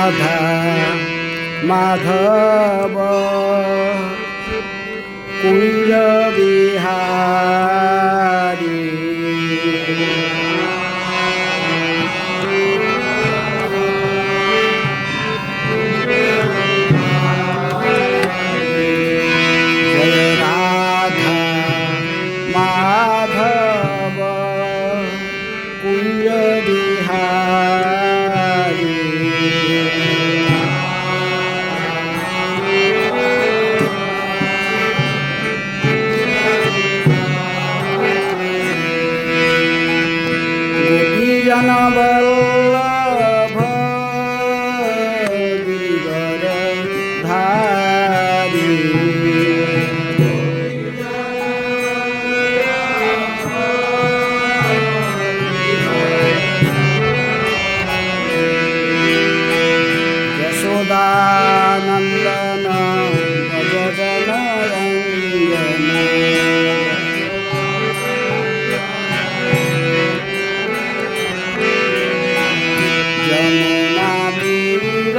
राधा माधव कुंज बिहारी जय राधा माधव कुंज बिहारी जन वल्लभ गिरिवर धारी यशोदानंदन भज जन रंजन यमुना तीर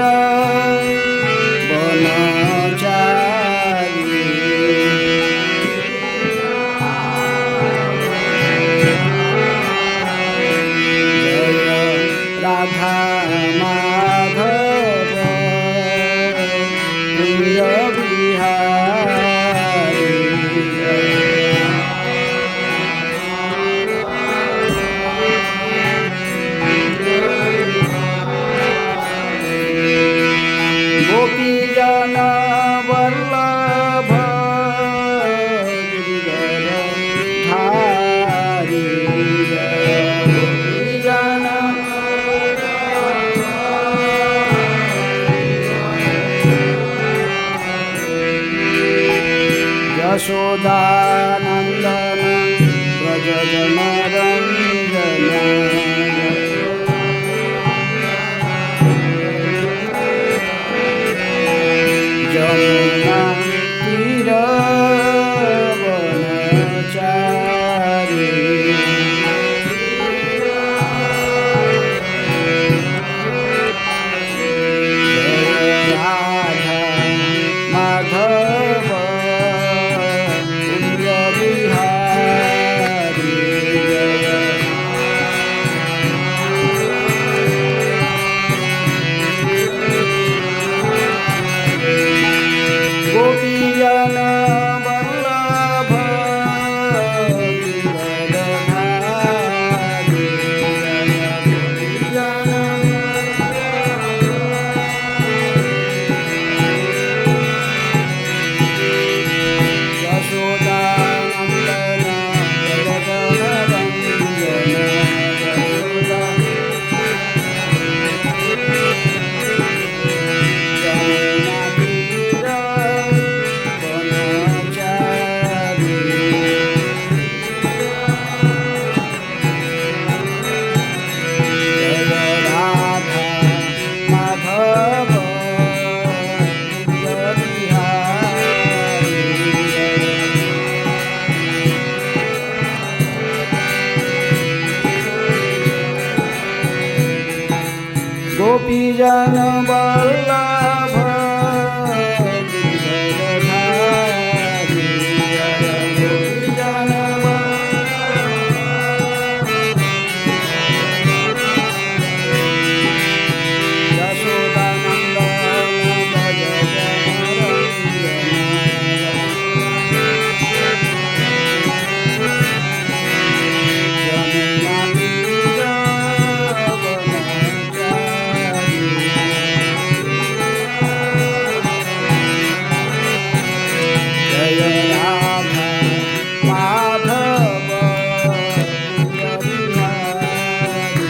वनचारी जय राधा माधव कुंज बिहारी गोपीजन वल्लभ गिरिवर धारी गोपीजन यशोदानंदन व्रज जन रंजन यमुना तीर वनचारी जय राधा माधव कुंज बिहारी गोपीजन वल्लभ गिरिवर धारी गोपीजन यशोदानंदन व्रज जन रंजन यशोदा यमुना तीर वनचारी जय राधा माधव कुंज बिहारी गोपीजन वल्लभ गिरिवर धारी गोपीजन यशोदानंदन भज जन रंजन यमुना तीर वनचारी जय राधा माधव कुंज बिहारी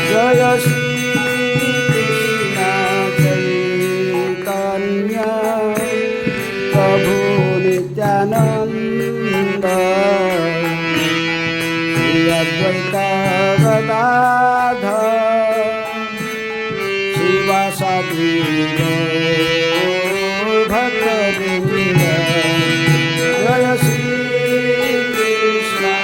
जय श्री कृष्ण चैतन्य प्रभु नित्यानंद श्री अद्वैत गदाधर शिवासादि भक्तवृंद जय श्री कृष्ण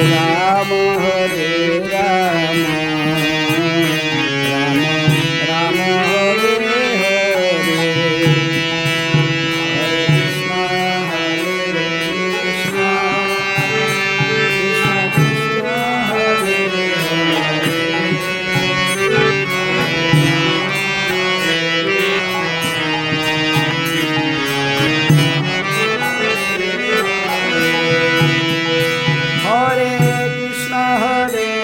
राम राम राम हरे हरे हरे कृष्ण कृष्ण कृष्ण हरे हरे कृष्ण हरे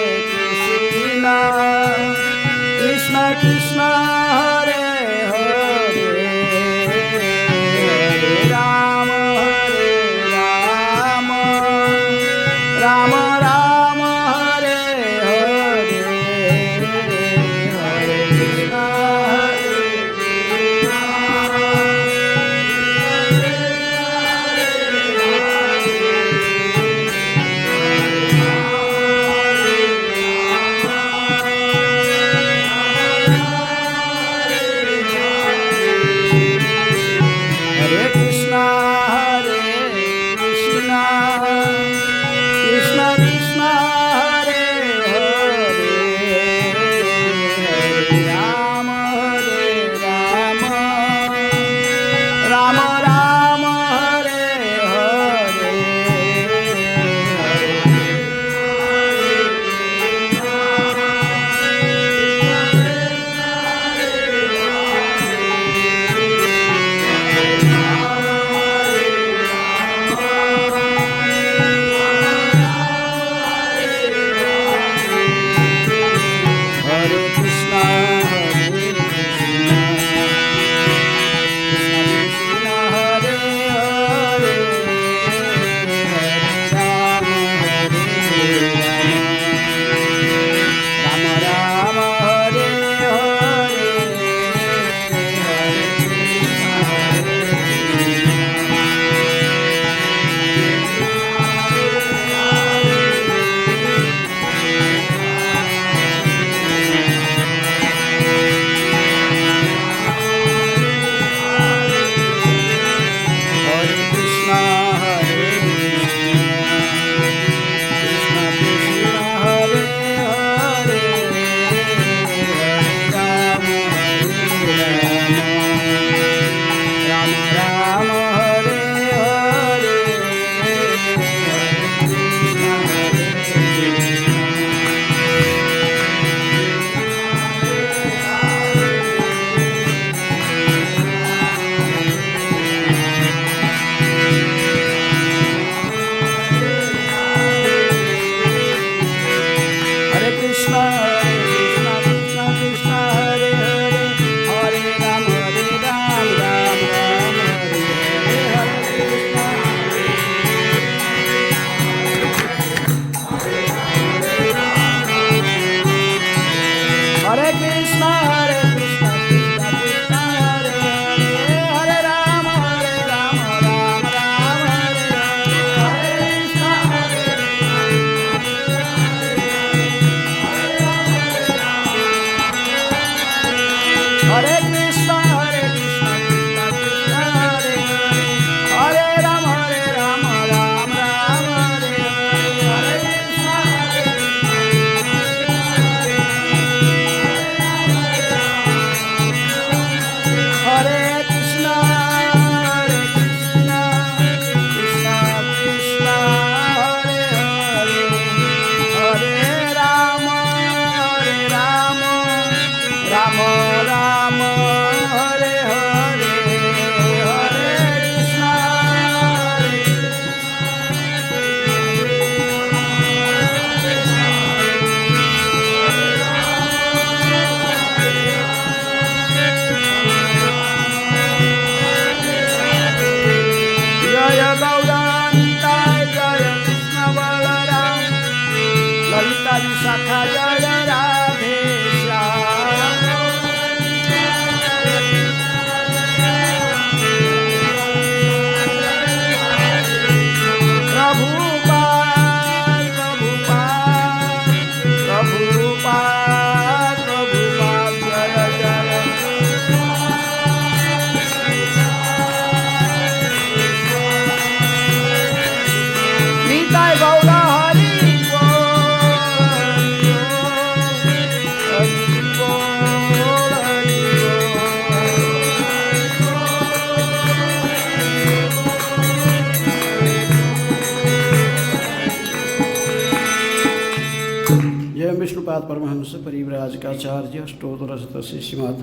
जय विष्णुपाद परमहंस परिव्राजकाचार्य स्तोत्र श्रीमद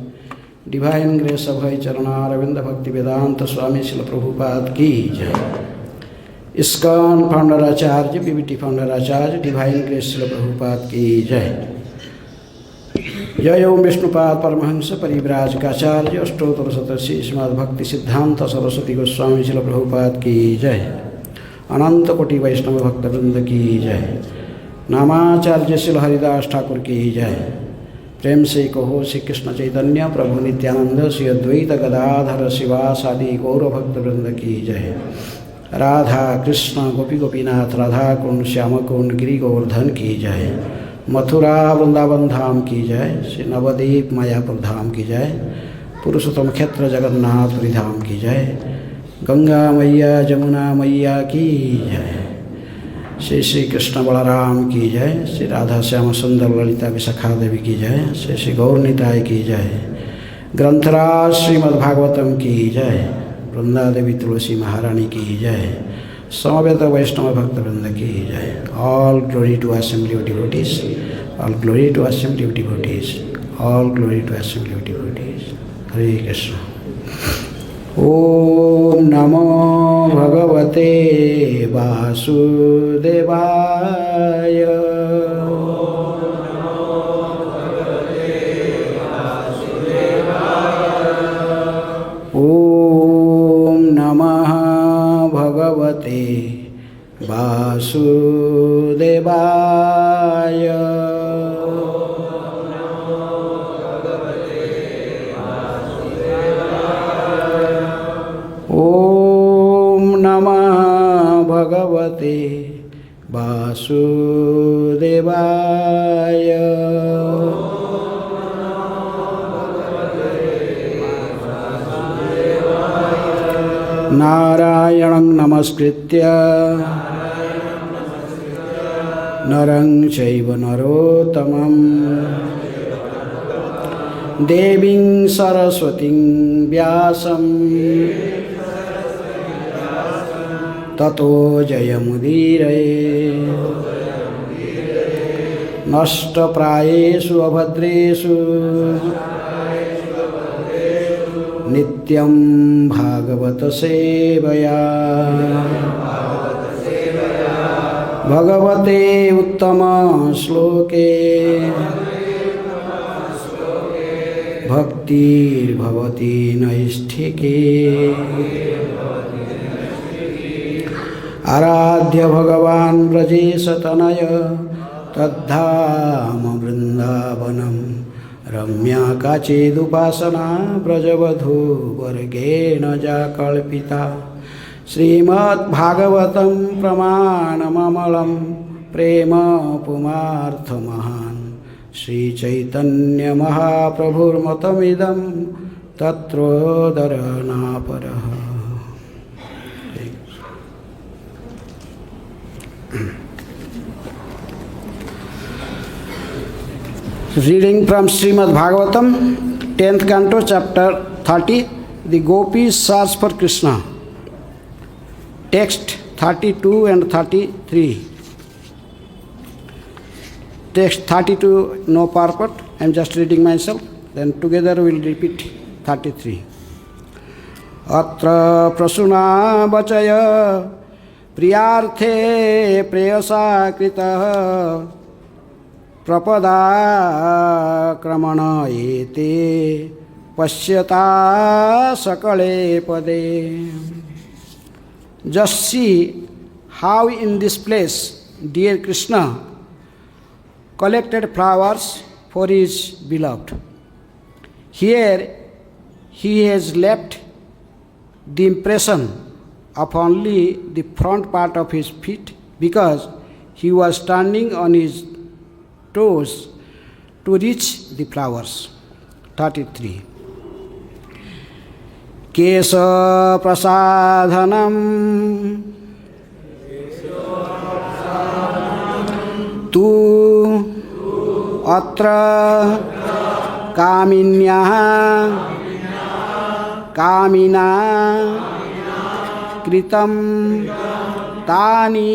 डिवाइन ग्रेस अभय चरणारविंद भक्ति वेदांत स्वामी शिल प्रभुपाद की जय। इस्कॉन फाउंडर आचार्य बीबीटी फाउंडर आचार्य डिवाइन ग्रेस शिल प्रभुपाद की जय। जय ओम विष्णुपाद परमहंस परिव्राजकाचार्य स्तोत्र श्रीमद भक्ति सिद्धांत सरस्वती गोस्वामी शिल प्रभुपाद की जय। अनंत कोटि वैष्णव भक्तवृंद की जय। नामाचार्य श्री हरिदास ठाकुर की जय। प्रेम से कहो श्री कृष्ण चैतन्य प्रभु नित्यानंद श्री अद्वैत गदाधर शिवासादि गौर भक्तवृंद की जय। राधा कृष्ण गोपी गोपीनाथ राधा कुंड श्याम कुंड गिरि गोवर्धन की जय। मथुरा वृंदावन धाम की जय। श्री नवद्वीप मायापुर धाम की जय। पुरुषोत्तम क्षेत्र जगन्नाथपुरी धाम की जय। गंगा मैया जमुना मैया की जय। श्री श्री कृष्ण बलराम की जय। श्री राधा श्याम सुंदर ललिता विशाखा देवी की जय। श्री श्री गौरनिताय की जय। ग्रंथराज श्रीमद्भागवतम की जय। वृंदा देवी तुलसी महारानी की जय। समवेत वैष्णव भक्तवृंद की जय। All glory to assembly of devotees, all glory to assembly of devotees, all glory to assembly of devotees. Hare Krishna. ओम नमो भगवते वासुदेवाय। ओम नमः भगवते वासुदेवाय। ओम नमः भगवते वासुदेवाय। नारायणं नमस्कृत्य नरं चैव नरोत्तमं देवीं सरस्वतीं व्यासं ततो जयमुदीरये। नष्टप्रायेषु अभद्रेषु नित्यं भागवत सेवया। भगवते उत्तम श्लोके भक्तिर्भवति नैष्ठिके। आराध्य भगवान् व्रजेशतनय तद्धाम वृन्दावनं। रम्या काचिदुपासना व्रजवधूवर्गेण जा कल्पिता। श्रीमद्भागवतं प्रमाणममलं प्रेम पुमार्थमहान्। श्रीचैतन्यमहाप्रभुर्मतमिदं तत्रोदरनापरः। Reading from Srimad Bhagavatam, 10th canto, chapter 30, the gopis search for Krishna. Text 32 and 33. Text 32 no purport, I am just reading myself, then together we will repeat 33. Atra prasuna vachaya priyarthe preyasa kritah प्रपदाक्रमण एते पश्यता सकले पदे। Just see how in this place dear Krishna collected flowers for his beloved. Here he has left the impression of only the front part of his feet because he was standing on his toes to reach the flowers. 33. Kesa prasadhanam tu atra kaminyah kamina kritam tani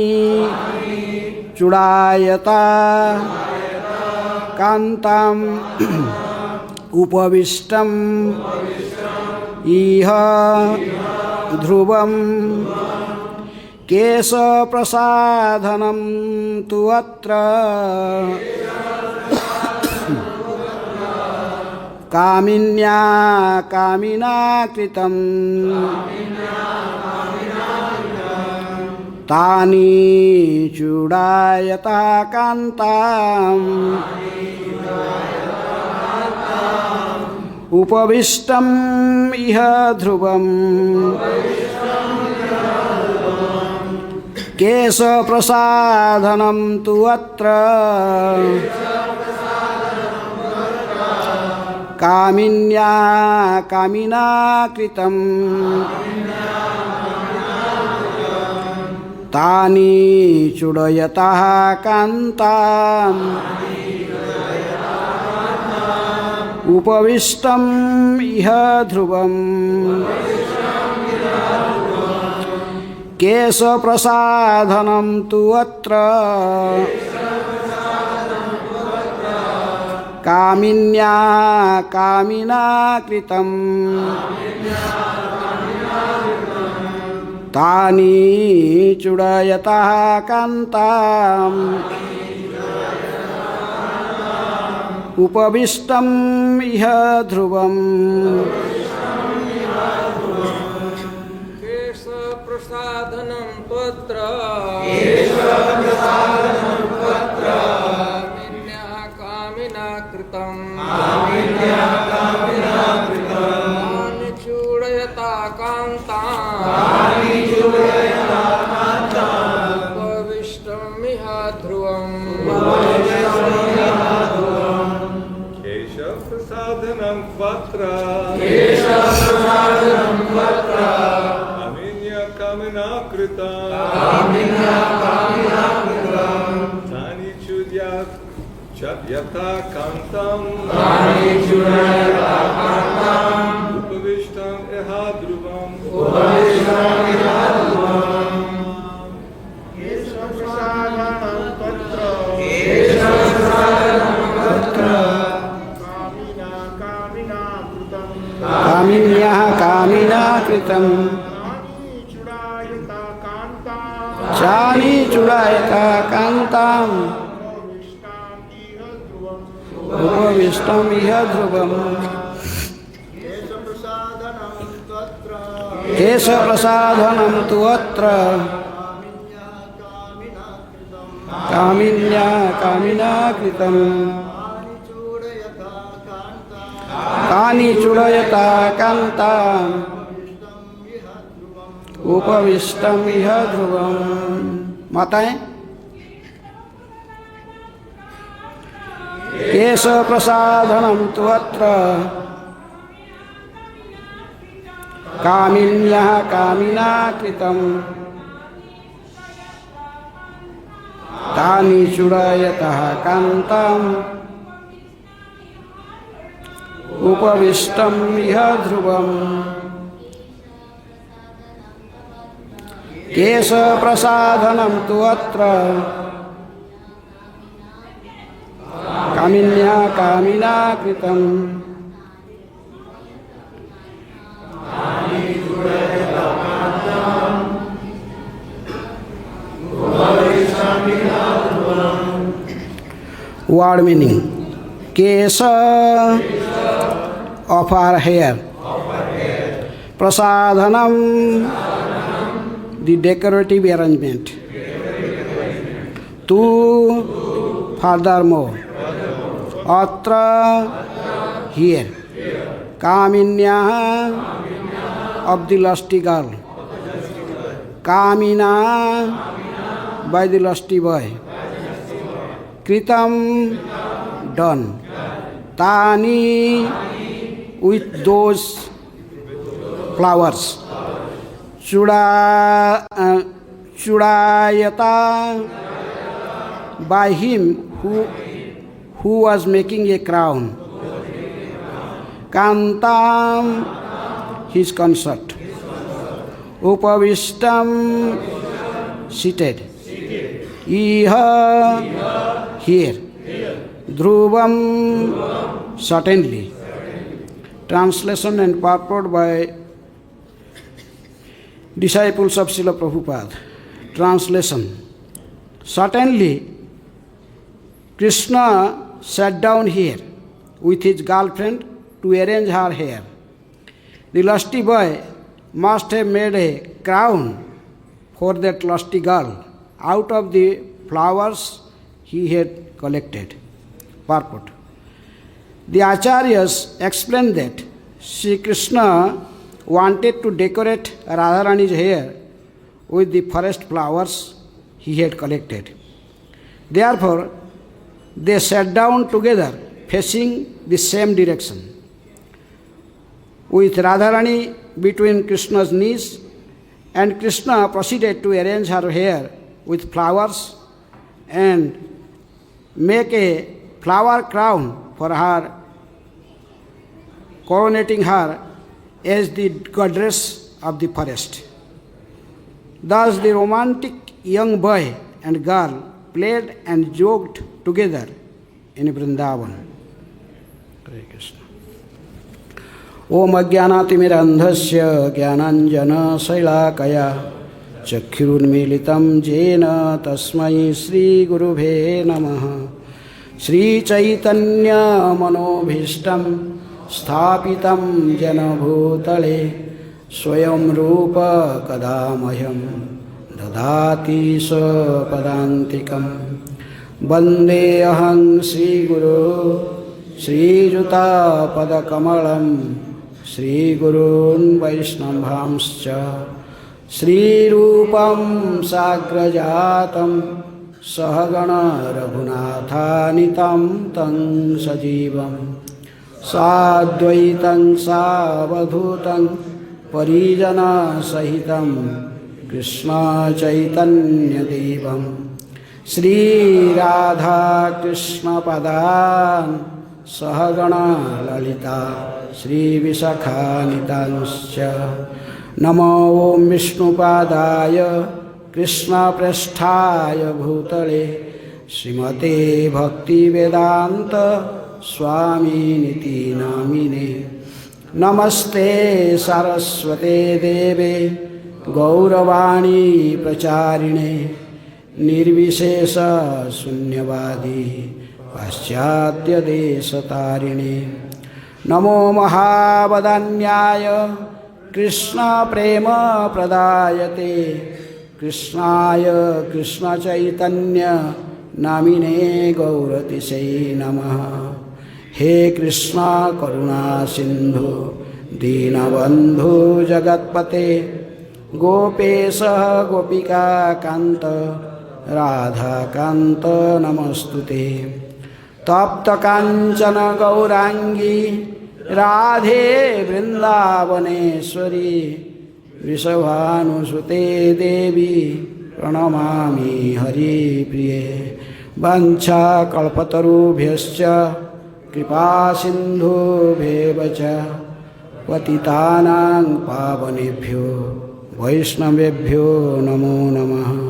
chudayata कान्ताम् उपविष्टम् इह ध्रुवम् केशप्रसाधनं तु अत्र कामिन्या कामिना कृतं तानि चूडायता कान्ताम् उपविष्टम् इह ध्रुवम् केशप्रसाधनं तु अत्र कामिन्या कामिना कृतं तानि चूडयतः कान्ताम् उपविष्टम् इह ध्रुवम् केशप्रसाधनं तु अत्र कामिन्या कामिना कृतं तानि चूडयतः कान्ताम् उपविष्टम् इह ध्रुवम् केशप्रसाधनं त्वत्र कामिना कृतं तानि चूडयता कान्ताम् उपविष्टम् इह ध्रुवम् केशप्रसाधनं त्वत्र कामिन्या कामिना कृतं तानि चूडयता कान्ताम् उपविष्टम् इह ध्रुवम् केशप्रसाधनं त्वत्र कामिन्या कामिना कृतं तानि चूडयता कान्ताम् उपविष्टम् इह ध्रुवम् केशप्रसाधनं तु अत्र कामिन्या कामिना कृतं तानि चूडयता कान्ताम् उपविष्टम् इह ध्रुवम्। माताएं, केशप्रसाधनं तु अत्र कामिन्या कामिना कृतं तानि चूडयतः कान्ताम् उपविष्टम् इह ध्रुवम्। केशप्रसाधनं तु अत्र कामिन्या कामिना कृतं word meaning. Kesha of our hair. Prasadhanam, the decorative arrangement. Tu, furthermore. Atra, here. Kaminya, of the lusty girl. Kamina, by the lusty boy. Kritam, done. Tani, with those flowers. Chudayata, by him who was making a crown. Kantam, his consort. Upavishtam, seated. Iha, here. Dhruvam, certainly. Translation and purport by disciples of Srila Prabhupada. Translation. Certainly, Krishna sat down here with his girlfriend to arrange her hair. The lusty boy must have made a crown for that lusty girl out of the flowers he had collected. Purport. The Acharyas explained that Sri Krishna wanted to decorate Radharani's hair with the forest flowers he had collected. Therefore, they sat down together facing the same direction, with Radharani between Krishna's knees, and Krishna proceeded to arrange her hair with flowers and make a flower crown for her, coronating her as the goddess of the forest. Thus the romantic young boy and girl played and joked together in Vrindavan. Hare Krishna. Om Ajnanatimirandhasya Jnananjana Shailakaya Chakshurunmilitam Jena Tasmai Shri Gurubhe Namaha. Shri Chaitanya Manobhishtam Sthapitam Jana Bhutale Swayam Rupa Kadamahyam Dadati Sapadantikam Bande Ahang Shri Guru Shri Juta Padakamalam Shri Gurun Vaishnavamscha Shri Rupam Sagrajatam Sahagana Raghunathanitam Tang Sajivam Sadvaitam Savadhutam Parijana Sahitam Krishna Chaitanya Devam Shri Radha Krishna Padan Sahagana Lalita Shri Visakhanitamscha Namo Om Vishnu Padaya Krishna Prasthaya Bhutale Srimate Bhakti Vedanta Swami Niti Namine Namaste Saraswate Deve Gauravani Pracharine Nirvishesha Sunyavadi Paschatya Desatarini Namo Mahavadanyaya Krishna Prema Pradayate Krishnaya Krishna Chaitanya Namine Gauratisai Namaha. He Krishna Karuna Sindhu Dinabandhu Jagatpate Gopesha Gopika Kanta Radha Kanta Namastute Tapta Kanchana Gaurangi Radhe Vrindavaneshwari Vrishabhanusute Devi Pranamami Hari Priye Vancha Kalpatarubhyascha Kripa Sindhu Bhevacha Patitanang Pavanebhyo Vaishnavebhyo Namo Namaha.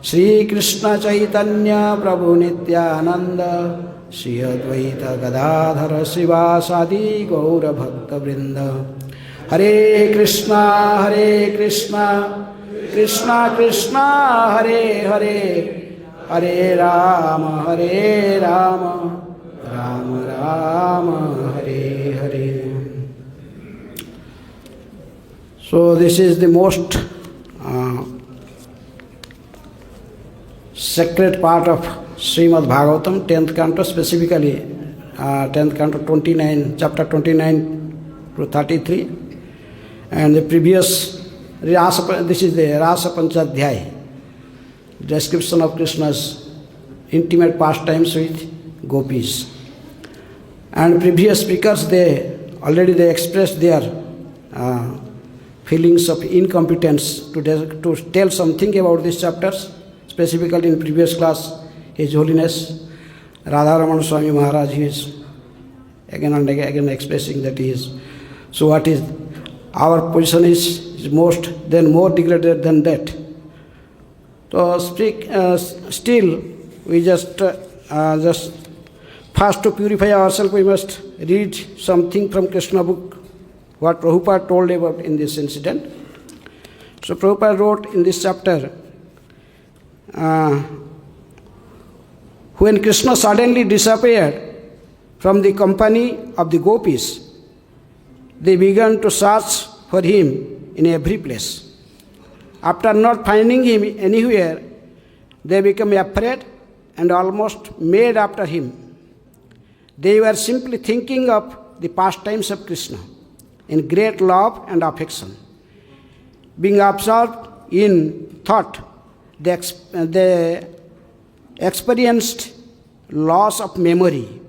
Shri Krishna Chaitanya Prabhu Nityananda Shri Advaita Gadadhara Sivasadi Gaura Bhakta Vrinda. Hare Krishna Krishna Krishna Hare Hare Hare Rama Rama Rama Hare Hare. So this is the most sacred part of Srimad Bhagavatam, 10th canto, specifically 10th canto 29, chapter 29 to 33. And the previous, this is the Rasa Panchadhyay, description of Krishna's intimate pastimes with gopis. And previous speakers, they expressed their feelings of incompetence to tell something about these chapters. Specifically in previous class, His Holiness Radharaman Swami Maharaj, he is again and again expressing that he is. So what is our position is more degraded than that. So still we just First, to purify ourselves, we must read something from Krishna book, what Prabhupada told about in this incident. So Prabhupada wrote in this chapter, when Krishna suddenly disappeared from the company of the gopis, they began to search for him in every place. After not finding him anywhere, they became afraid and almost mad after him. They were simply thinking of the pastimes of Krishna in great love and affection. Being absorbed in thought, they experienced loss of memory,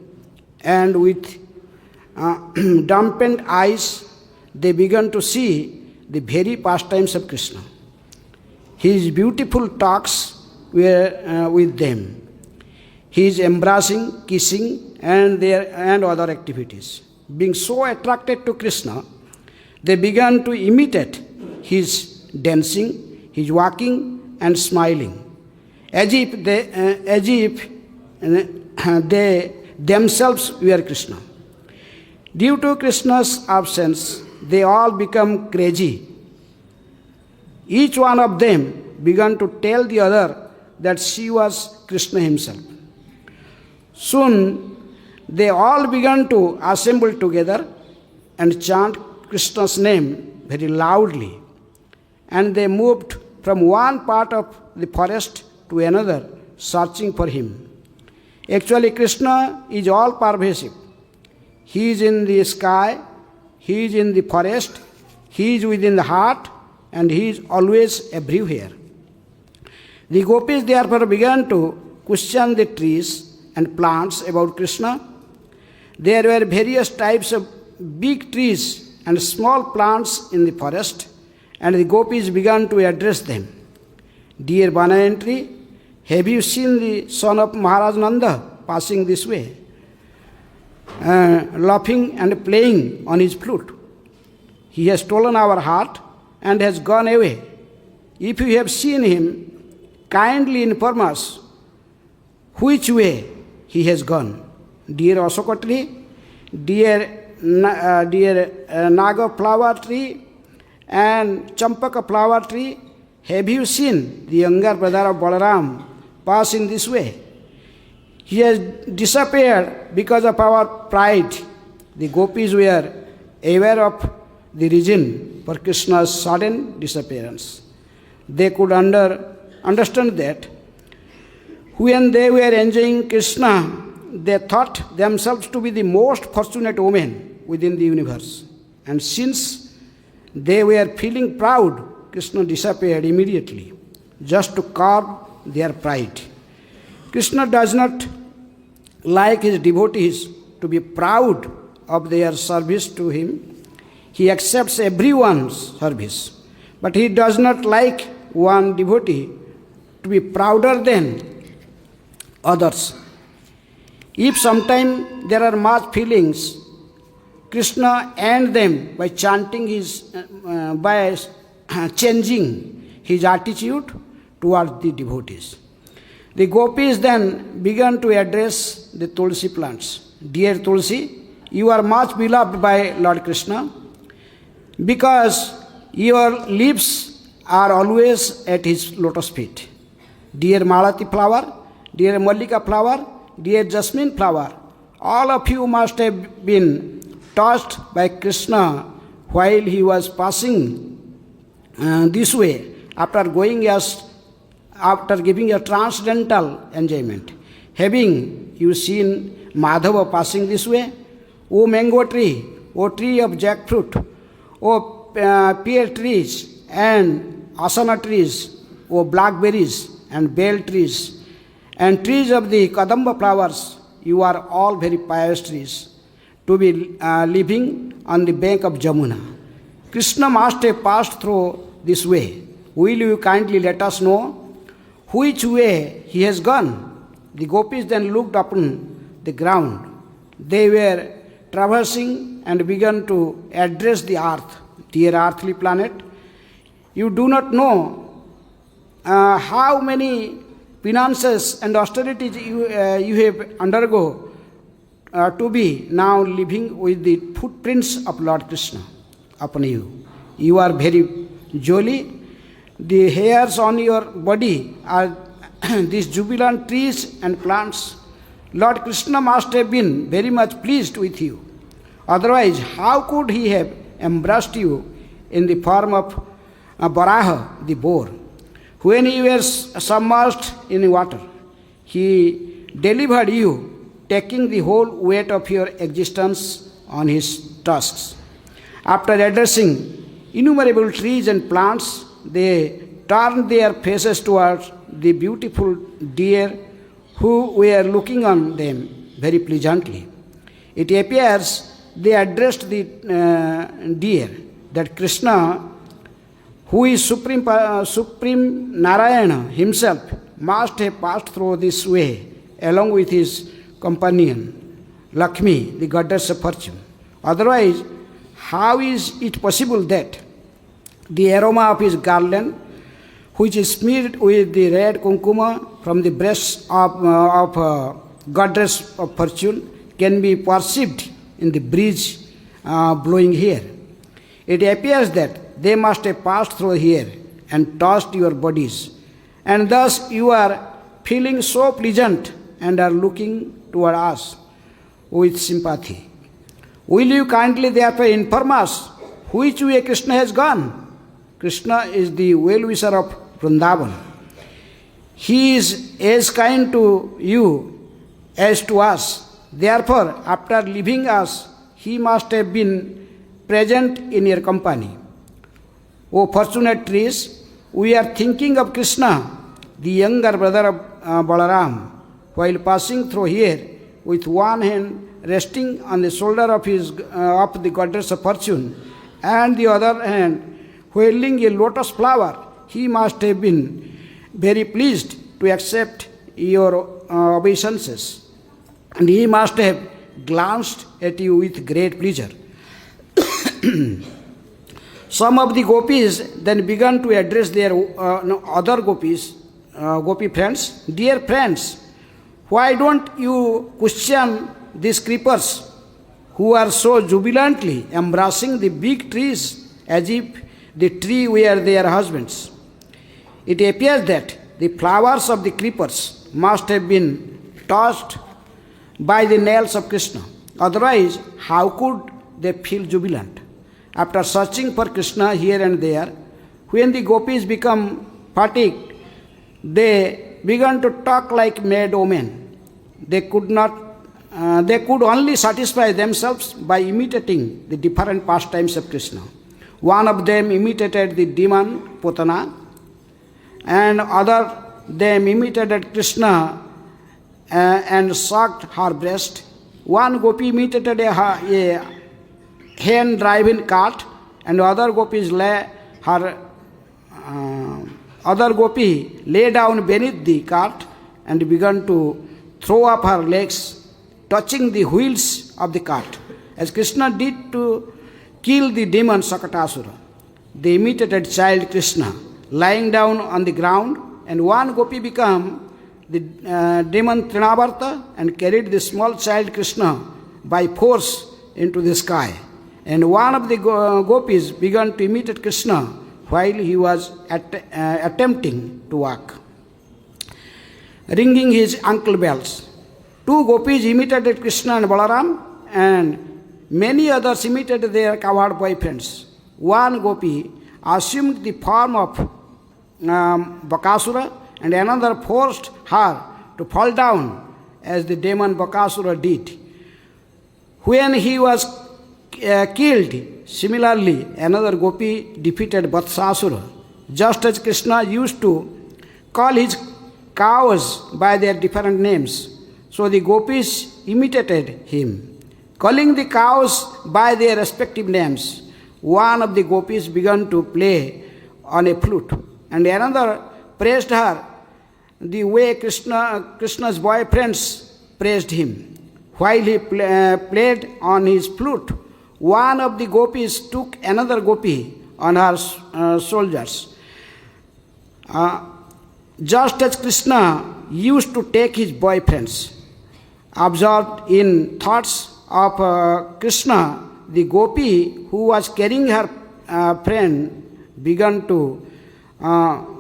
and with dampened eyes, they began to see the very pastimes of Krishna. His beautiful talks were with them. His embracing, kissing, and other activities. Being so attracted to Krishna, they began to imitate his dancing, his walking, and smiling, as if they themselves were Krishna. Due to Krishna's absence, they all become crazy. Each one of them began to tell the other that she was Krishna himself. Soon, they all began to assemble together and chant Krishna's name very loudly. And they moved from one part of the forest to another, searching for him. Actually, Krishna is all pervasive. He is in the sky, he is in the forest, he is within the heart, and he is always everywhere. The gopis therefore began to question the trees and plants about Krishna. There were various types of big trees and small plants in the forest, and the gopis began to address them. Dear banyan tree, have you seen the son of Maharaj Nanda passing this way, laughing and playing on his flute? He has stolen our heart and has gone away. If you have seen him, kindly inform us which way he has gone. Dear Ashoka tree, dear Naga flower tree, and Champaka flower tree, have you seen the younger brother of Balaram pass in this way? He has disappeared because of our pride. The gopis were aware of the reason for Krishna's sudden disappearance. They could understand that when they were enjoying Krishna, they thought themselves to be the most fortunate women within the universe. And since they were feeling proud, Krishna disappeared immediately, just to curb their pride. Krishna does not like his devotees to be proud of their service to him. He accepts everyone's service, but he does not like one devotee to be prouder than others. If sometime there are much feelings, Krishna ends them by chanting by changing his attitude toward the devotees. The gopis then began to address the Tulsi plants. Dear Tulsi, you are much beloved by Lord Krishna because your lips are always at his lotus feet. Dear Malati flower, dear Mallika flower, dear Jasmine flower, all of you must have been touched by Krishna while he was passing this way after giving a transcendental enjoyment. Having you seen Madhava passing this way? O mango tree, O tree of jackfruit, O pear trees and asana trees, O blackberries and bell trees, and trees of the kadamba flowers, you are all very pious trees, to be living on the bank of Jamuna. Krishna must have passed through this way. Will you kindly let us know which way he has gone? The gopis then looked upon the ground. They were traversing and began to address the earth. Dear earthly planet, you do not know how many penances and austerities you have undergo to be now living with the footprints of Lord Krishna upon you. You are very jolly. The hairs on your body are these jubilant trees and plants. Lord Krishna must have been very much pleased with you. Otherwise, how could he have embraced you in the form of Varaha, the boar? When you were submerged in water, he delivered you, taking the whole weight of your existence on his tusks. After addressing innumerable trees and plants, they turned their faces towards the beautiful deer who were looking on them very pleasantly. It appears they addressed the deer that Krishna, who is Supreme Narayana himself, must have passed through this way along with his companion Lakshmi, the goddess of fortune. Otherwise, how is it possible that the aroma of his garland, which is smeared with the red kumkuma from the breast of goddess of fortune, can be perceived in the breeze blowing here? It appears that they must have passed through here and touched your bodies, and thus you are feeling so pleasant and are looking toward us with sympathy. Will you kindly therefore inform us which way Krishna has gone? Krishna is the well-wisher of Vrindavan. He is as kind to you as to us. Therefore, after leaving us, he must have been present in your company. O fortunate trees, we are thinking of Krishna, the younger brother of Balaram, while passing through here with one hand resting on the shoulder of the goddess of fortune and the other hand holding a lotus flower. He must have been very pleased to accept your obeisances, and he must have glanced at you with great pleasure. Some of the gopis then began to address their other gopis, gopi friends. Dear friends, why don't you question these creepers who are so jubilantly embracing the big trees as if the tree were their husbands? It appears that the flowers of the creepers must have been touched by the nails of Krishna. Otherwise, how could they feel jubilant? After searching for Krishna here and there, when the gopis become fatigued, they began to talk like mad women. They could only satisfy themselves by imitating the different pastimes of Krishna. One of them imitated the demon Putana, and other them imitated Krishna and sucked her breast. One gopi imitated a hen-driven cart, and other gopi lay down beneath the cart and began to throw up her legs, touching the wheels of the cart, as Krishna did to kill the demon Sakatasura. They imitated child Krishna, lying down on the ground, and one gopi became the demon Trinavarta and carried the small child Krishna by force into the sky. And one of the gopis began to imitate Krishna while he was attempting to walk, ringing his ankle bells. Two gopis imitated Krishna and Balaram, and many others imitated their cowherd boyfriends. One gopi assumed the form of Bakasura, and another forced her to fall down as the demon Bakasura did. When he was killed, similarly, another gopi defeated Vatsasura, just as Krishna used to call his cows by their different names. So the gopis imitated him, calling the cows by their respective names. One of the gopis began to play on a flute, and another praised her the way Krishna's boyfriends praised him. While he played on his flute, one of the gopis took another gopi on her shoulders, just as Krishna used to take his boyfriends. Absorbed in thoughts of Krishna, the gopi who was carrying her friend began to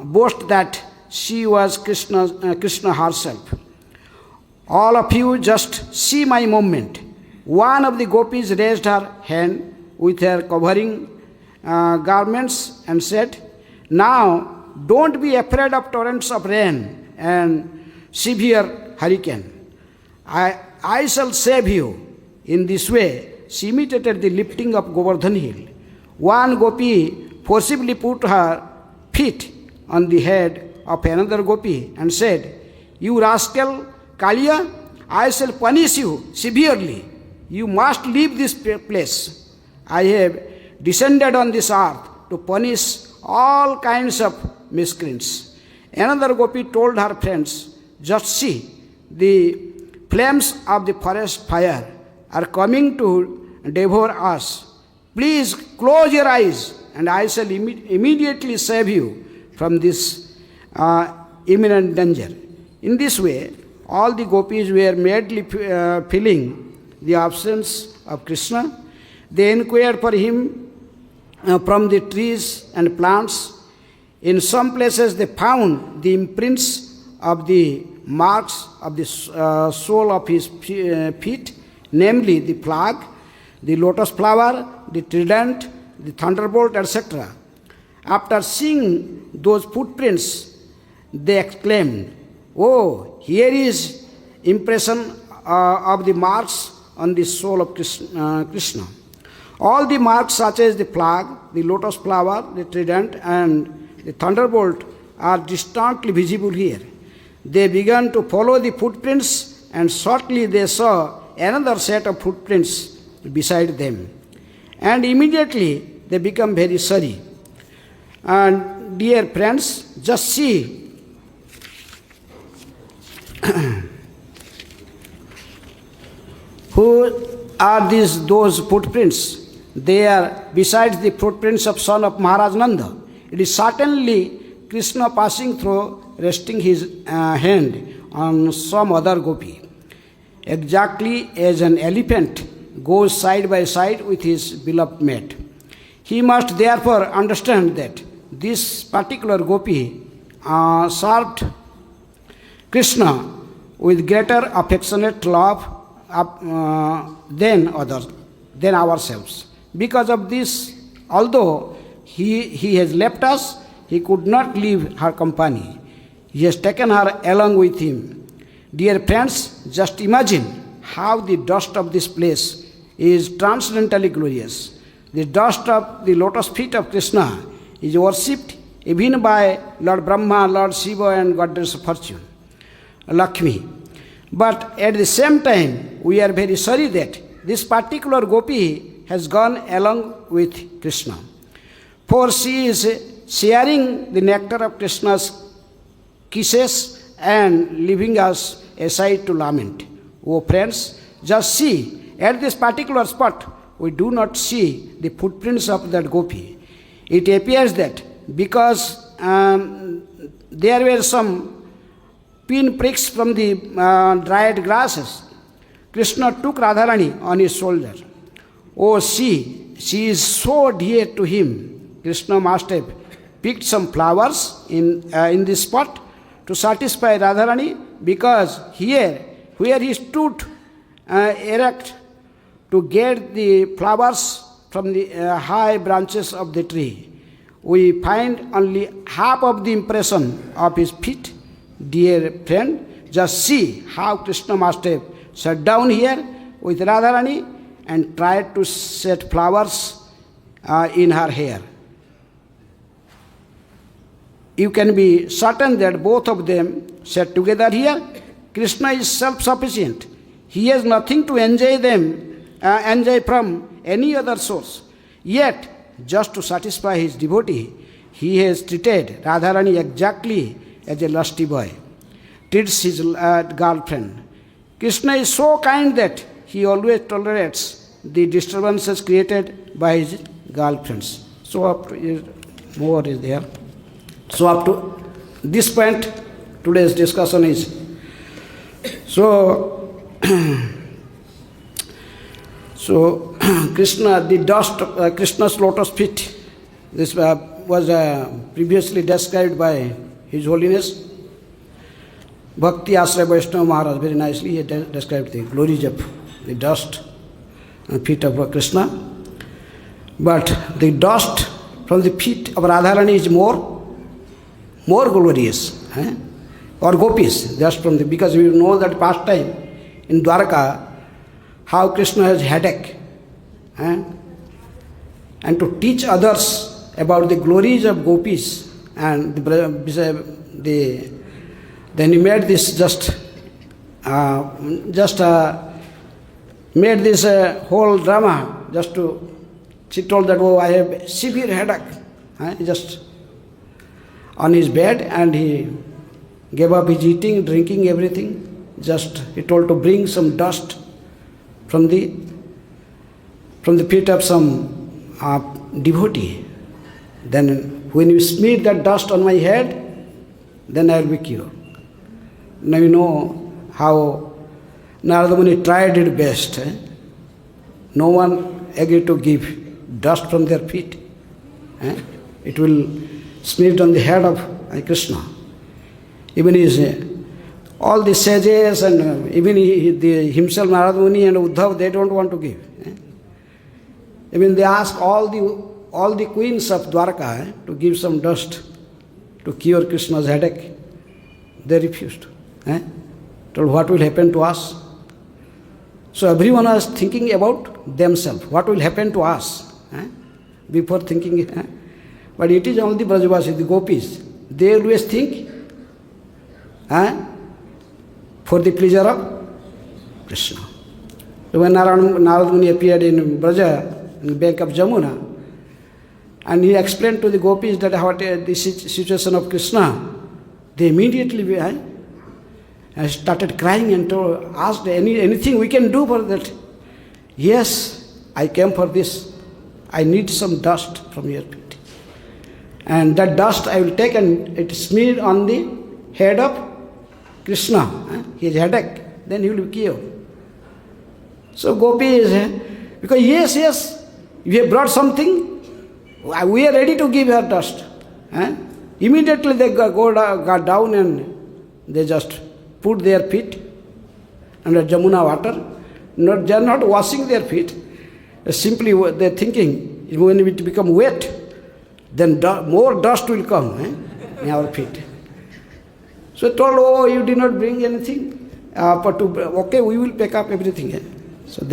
boast that she was Krishna herself. All of you just see my movement. One of the gopis raised her hand with her covering garments and said, "Now don't be afraid of torrents of rain and severe hurricane. I shall save you." In this way, she imitated the lifting of Govardhan hill. One gopi forcibly put her feet on the head of another gopi and said, "You rascal Kaliya, I shall punish you severely. You must leave this place. I have descended on this earth to punish all kinds of miscreants." Another gopi told her friends, "Just see, the flames of the forest fire are coming to devour us. Please close your eyes and I shall immediately save you from this imminent danger." In this way, all the gopis were madly feeling the absence of Krishna. They inquired for him from the trees and plants. In some places they found the imprints of the marks of the sole of his feet, namely the flag, the lotus flower, the trident, the thunderbolt, etc. After seeing those footprints, they exclaimed, "Oh, here is impression of the marks on the soul of Krishna. All the marks such as the flag, the lotus flower, the trident and the thunderbolt are distinctly visible here." They began to follow the footprints and shortly they saw another set of footprints beside them. And immediately they became very sorry. And dear friends, just see who are those footprints? They are besides the footprints of son of Maharaj Nanda. It is certainly Krishna passing through, resting his hand on some other gopi. Exactly as an elephant goes side by side with his beloved mate. He must therefore understand that this particular gopi served Krishna with greater affectionate love than ourselves. Because of this, although he has left us, he could not leave her company. He has taken her along with him. Dear friends, just imagine how the dust of this place is transcendently glorious. The dust of the lotus feet of Krishna is worshipped even by Lord Brahma, Lord Shiva and Goddess of Fortune, Lakshmi. But at the same time, we are very sorry that this particular gopi has gone along with Krishna. For she is sharing the nectar of Krishna's kisses and leaving us aside to lament. Oh friends, just see, at this particular spot, we do not see the footprints of that gopi. It appears that because there were some pin pricks from the dried grasses, Krishna took Radharani on his shoulder. Oh, she is so dear to him. Krishna must have picked some flowers in this spot to satisfy Radharani, because here, where he stood erect to get the flowers from the high branches of the tree, we find only half of the impression of his feet. Dear friend, just see how Krishna must have sat down here with Radharani and tried to set flowers in her hair. You can be certain that both of them sat together here. Krishna is self-sufficient. He has nothing to enjoy from any other source. Yet, just to satisfy his devotee, he has treated Radharani exactly as a lusty boy treats his girlfriend. Krishna is so kind that he always tolerates the disturbances created by his girlfriends. So up to more is there. So up to this point, today's discussion is. So So Krishna, the dust, Krishna's lotus feet, this was previously described by His Holiness Bhakti Ashraya Vaishnava Maharaj. Very nicely he described the glories of the dust and feet of Krishna. But the dust from the feet of Radharani is more glorious, or gopis, just from the, because we know that past time in Dwarka, how Krishna has headache, and to teach others about the glories of gopis, and then he made this made this whole drama just to. She told that, oh, I have severe headache. Just on his bed, and he gave up his eating, drinking, everything. Just he told to bring some dust from the feet of some devotee. Then when you smear that dust on my head, then I will be cured. Now you know how Narada Muni tried it best. No one agreed to give dust from their feet. It will smear on the head of Krishna. Even all the sages and even himself, Narada Muni and Uddhav, they don't want to give. Even they ask all the queens of Dwarka to give some dust to cure Krishna's headache. They refused. Told, what will happen to us? So everyone was thinking about themselves. What will happen to us? Before thinking, but it is only Brajavasi, the gopis. They always think for the pleasure of Krishna. When Narada Muni appeared in Braja, in the bank of Jamuna, and he explained to the gopis that what the situation of Krishna, they immediately started crying and asked anything we can do for that. Yes, I came for this. I need some dust from your feet. And that dust I will take and it smeared on the head of Krishna, his headache, then he will be cured. So gopis, because yes, you have brought something, we are ready to give her dust. Immediately they got down and they just put their feet under Jamuna water. They are not washing their feet. Simply they are thinking, when it become wet, then more dust will come in our feet. So I told, oh, you did not bring anything. Okay, we will pick up everything. So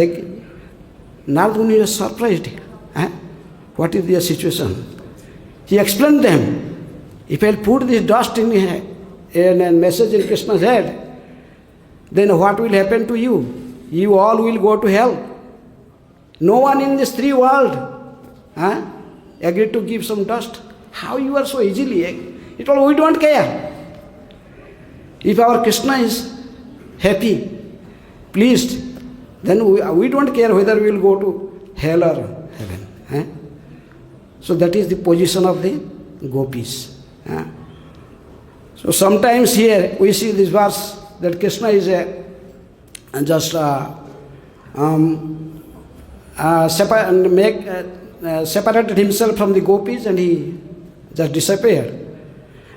Narada Muni was surprised. What is their situation? He explained them, if I put this dust in a message in Krishna's head, then what will happen to you? You all will go to hell. No one in this three world agreed to give some dust. How you are so easily? He told, we don't care. If our Krishna is happy, pleased, then we don't care whether we will go to hell or heaven. So that is the position of the gopis. So sometimes here we see this verse that Krishna is separated himself from the gopis and he just disappeared.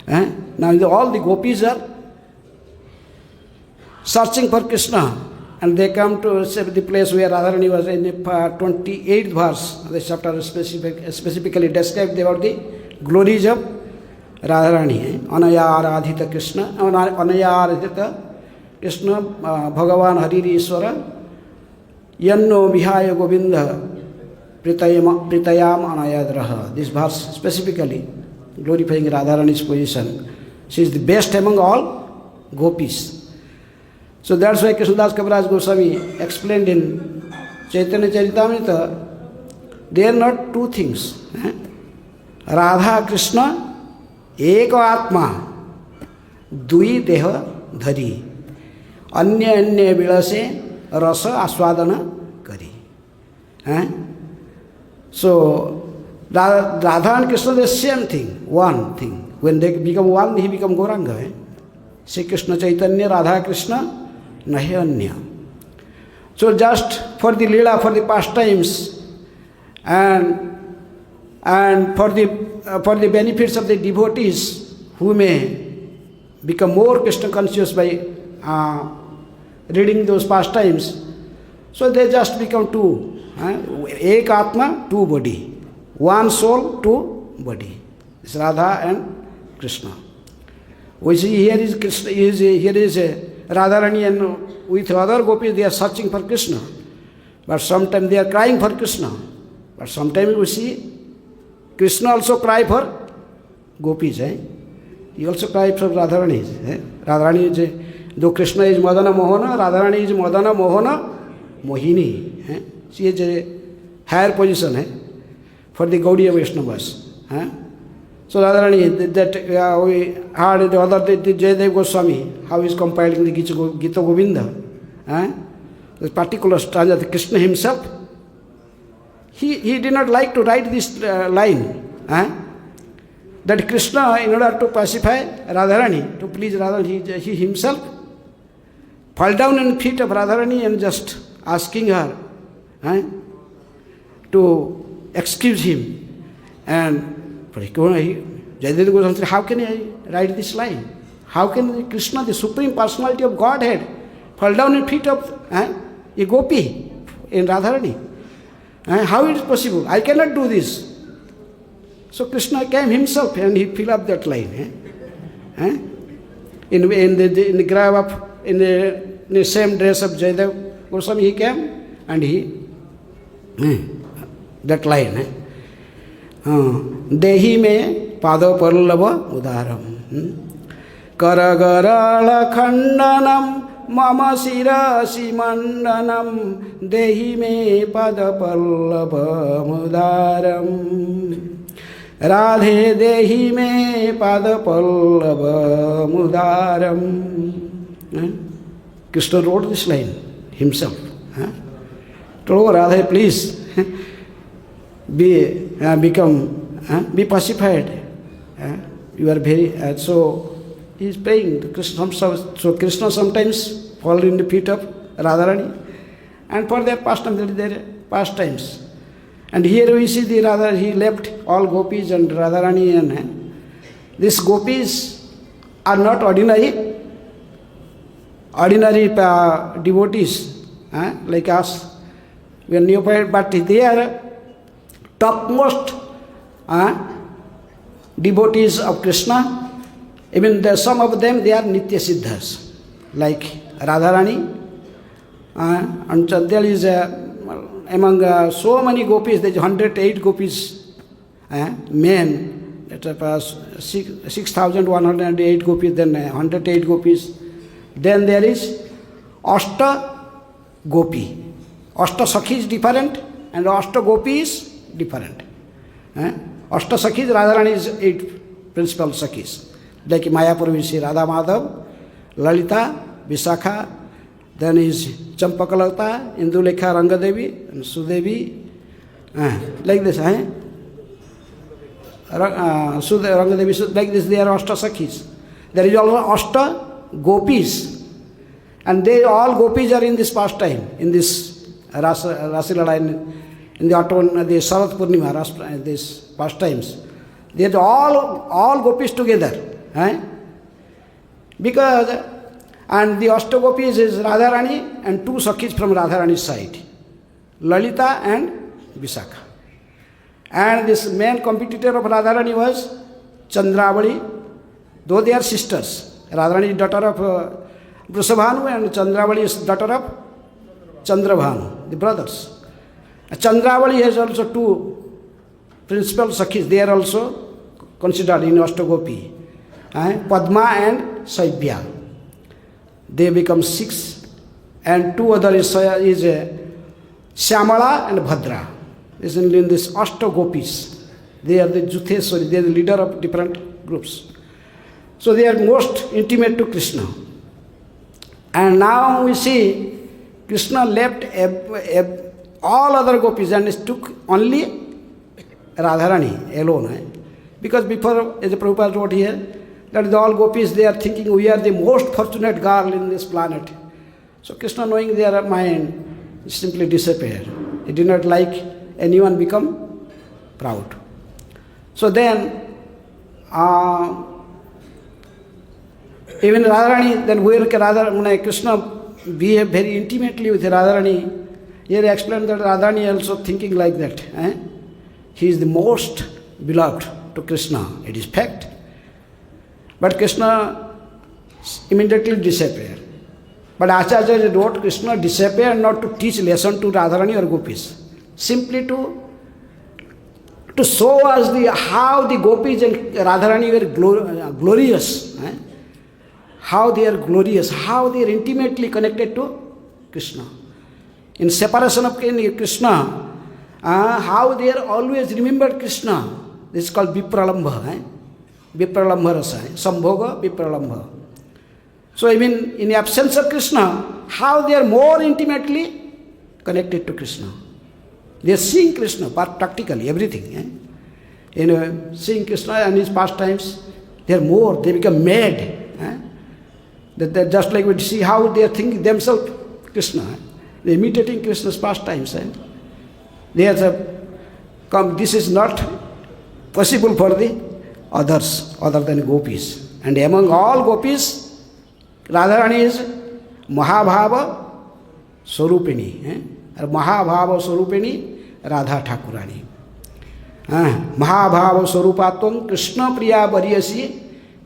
Now all the gopis are searching for Krishna, and they come to the place where Radharani was in the 28th verse. The chapter specifically described about the glories of Radharani. Anaya Aradhita Krishna, Anaya Aradhita Krishna, Bhagavan Hariri Iswara, Yanno Vihaya Govinda, Pritayam Anayadraha. This verse specifically glorifying Radharani's position. She is the best among all gopis. So that's why Krishnadas Kaviraj Goswami explained in Chaitanya Charitamrita, there are not two things. Radha Krishna, Eka Atma, Dui Deha Dhari, Anya Anya Vilase, Rasa Aswadana Kari. So Radha and Krishna, the same thing, one thing. When they become one, he become Gauranga. Sri Krishna Chaitanya, Radha Krishna, Nahi Anya. So just for the Leela, for the pastimes, and for the benefits of the devotees who may become more Krishna conscious by reading those pastimes, so they just become two. Ek Atma, two body. One soul, two body. It's Radha and Krishna. We see here is Krishna, here is Radharani, and with other gopis they are searching for Krishna. But sometimes they are crying for Krishna. But sometimes we see Krishna also cry for gopis. He also cry for Radharani. Radharani is, though Krishna is Madana Mohana, Radharani is Madana Mohana Mohini. She is a higher position for the Gaudiya Vaishnavas. So Radharani, that we heard the other day, the Jayadev Goswami, how he is compiling the Gita Govinda. The particular stanza, the Krishna himself, he did not like to write this line. That Krishna, in order to pacify Radharani, to please Radharani, he himself fell down in the feet of Radharani and just asking her to excuse him. And Jayadev Goswami said, how can I write this line? How can Krishna, the Supreme Personality of Godhead, fall down in the feet of a gopi in Radharani? How it is possible? I cannot do this. So Krishna came himself and he filled up that line. In the grave of, in the same dress of Jayadev Goswami, he came and he, that line. Dehi me pada pallava udaram karagara khandanam mama sirasi mandanam dehi me pada pallava udaram Radhe dehi me pada pallava udaram. Krishna wrote this line himself. Told Radhe, please be pacified. You are very so he is praying to Krishna. So Krishna sometimes fall in the feet of Radharani, and for their pastimes. And here we see the Radha, he left all gopis and Radharani, and these gopis are not ordinary devotees like us. We are neophyte, but they are topmost devotees of Krishna. Even some of them, they are Nitya Siddhas, like Radharani. And there is among so many gopis, there is 108 gopis, men, that are 6,108 gopis, then 108 gopis. Then there is Ashta Gopi. Ashta Sakhi is different and Ashta Gopi is different. Ashta Sakhis, Radharani is 8 principal Sakhis. Like Mayapur we see Radha Madhav, Lalita, Visakha, then is Champakalata, Indulekha Rangadevi, and Sudevi, like this. Rangadevi, like this, they are Ashta Sakhis. There is also Ashta Gopis, and they all gopis are in this pastime, in this Rasilala, in the autumn, the Sarat Purnima, these pastimes. They are all gopis together. Because, and the Ashtagopis is Radharani and 2 Sakhis from Radharani's side, Lalita and Visakha. And this main competitor of Radharani was Chandravali, though they are sisters. Radharani is daughter of Vrishabhanu and Chandravali is daughter of Chandrabhanu, the brothers. Chandravali has also 2 principal Sakhis, they are also considered in Ashtagopi. Padma and Saibhya. They become 6, and 2 other is Shyamala and Bhadra. Is in this Ashtagopis. They are the Jutheswari, they are the leader of different groups. So they are most intimate to Krishna. And now we see Krishna left all other gopis and took only Radharani alone. Because before, as the Prabhupada wrote here, that all gopis, they are thinking we are the most fortunate girl in this planet. So Krishna, knowing their mind, simply disappear. He did not like anyone become proud. So then, even Radharani, then where Krishna behaved very intimately with Radharani. Here explained that Radharani also thinking like that. He is the most beloved to Krishna. It is fact. But Krishna immediately disappeared. But Acharya wrote Krishna disappeared not to teach lesson to Radharani or Gopis. Simply to show us how the Gopis and Radharani were glorious. How they are glorious, how they are intimately connected to Krishna. In separation of Krishna, how they are always remembered Krishna. This is called Vipralambha. Vipralambha rasa, Sambhoga Vipralambha. So even in the absence of Krishna, how they are more intimately connected to Krishna. They are seeing Krishna practically, everything. Seeing Krishna and his pastimes, they are more, they become mad. That just like we see how they are thinking themselves Krishna. They are imitating Krishna's pastimes. They are this is not possible for the others other than gopis. And among all gopis, Radharani is Mahabhava Swarupini. Mahabhava Swarupini Radha Thakurani. Mahabhava Swarupatvam Krishna Priya Variyasi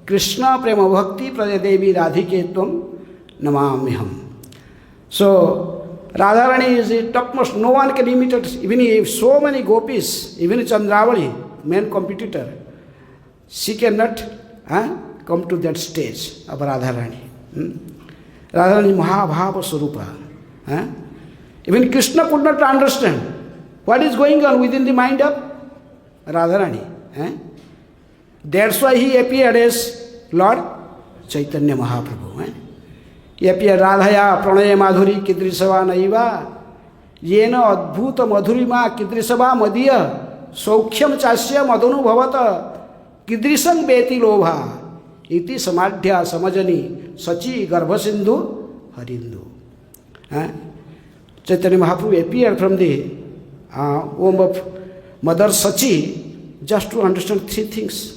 Krishna Prema Bhakti Prajadevi Radhiketvam Namamiham. So, Radharani is the topmost, no one can imitate, even if so many gopis, even Chandravali, main competitor, she cannot come to that stage of Radharani. Radharani Mahabhava Swarupa. Even Krishna could not understand what is going on within the mind of Radharani. That's why he appeared as Lord Chaitanya Mahaprabhu. He appeared Radhaya Pranaya Madhuri Kidrisava Naiva Yena Adbhuta Madhurima Kidrisava Madhya Saukhyam Chasya Madhunu Bhavata Kidrisam Beti Lobha Iti Samadhya Samajani Sachi Garbhasindhu Harindu. Chaitanya Mahaprabhu appeared from the womb of Mother Sachi just to understand three things.